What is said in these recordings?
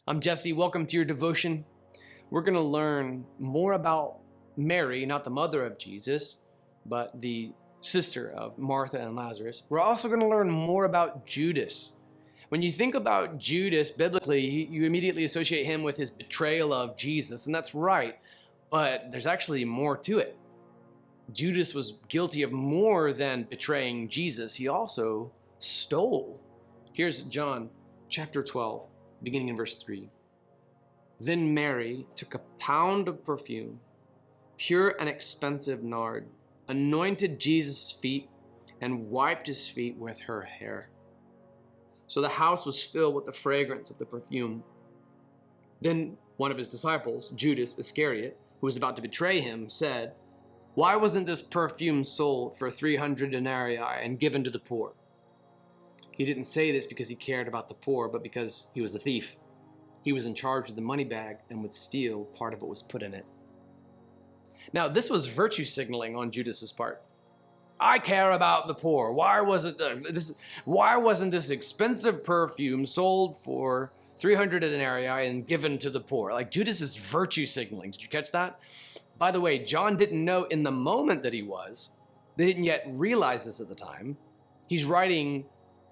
I'm Jesse. Welcome to your devotion. We're going to learn more about Mary, not the mother of Jesus, but the sister of Martha and Lazarus. We're also going to learn more about Judas. When you think about Judas biblically, you immediately associate him with his betrayal of Jesus, and that's right, but there's actually more to it. Judas was guilty of more than betraying Jesus. He also stole. Here's John chapter 12. Beginning in verse 3. Then Mary took a pound of perfume, pure and expensive nard, anointed Jesus' feet, and wiped his feet with her hair. So the house was filled with the fragrance of the perfume. Then one of his disciples, Judas Iscariot, who was about to betray him, said, "Why wasn't this perfume sold for 300 denarii and given to the poor?" He didn't say this because he cared about the poor, but because he was a thief. He was in charge of the money bag and would steal part of what was put in it. Now, this was virtue signaling on Judas's part. I care about the poor. Why wasn't this expensive perfume sold for 300 denarii and given to the poor? Like, Judas is virtue signaling. Did you catch that? By the way, John didn't know in the moment that he was. They didn't yet realize this at the time. He's writing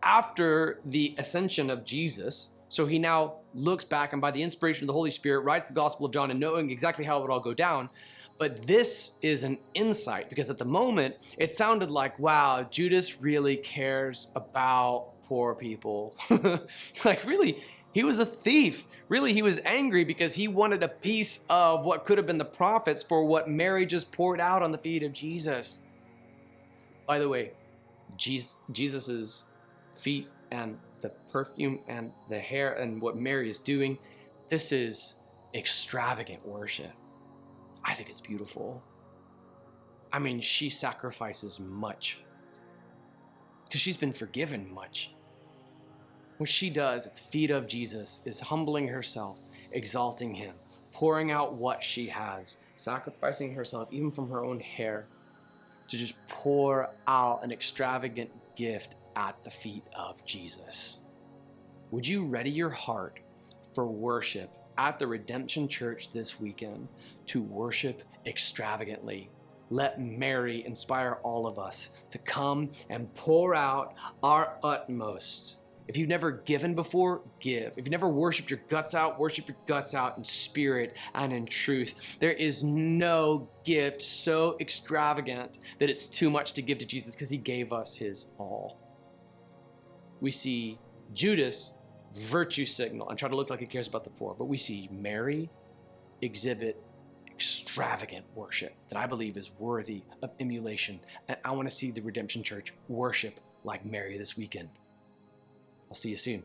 after the ascension of Jesus. So he now looks back and by the inspiration of the Holy Spirit writes the Gospel of John and knowing exactly how it would all go down. But this is an insight because at the moment it sounded like, wow, Judas really cares about poor people. Like really, he was a thief. Really, he was angry because he wanted a piece of what could have been the profits for what Mary just poured out on the feet of Jesus. By the way, Jesus's feet and the perfume and the hair and what Mary is doing, this is extravagant worship. I think it's beautiful. I mean, she sacrifices much because she's been forgiven much. What she does at the feet of Jesus is humbling herself, exalting him, pouring out what she has, sacrificing herself even from her own hair to just pour out an extravagant gift at the feet of Jesus. Would you ready your heart for worship at the Redemption Church this weekend to worship extravagantly? Let Mary inspire all of us to come and pour out our utmost. If you've never given before, give. If you've never worshiped your guts out, worship your guts out in spirit and in truth. There is no gift so extravagant that it's too much to give to Jesus because he gave us his all. We see Judas virtue signal and try to look like he cares about the poor, but we see Mary exhibit extravagant worship that I believe is worthy of emulation. And I want to see the Redemption Church worship like Mary this weekend. I'll see you soon.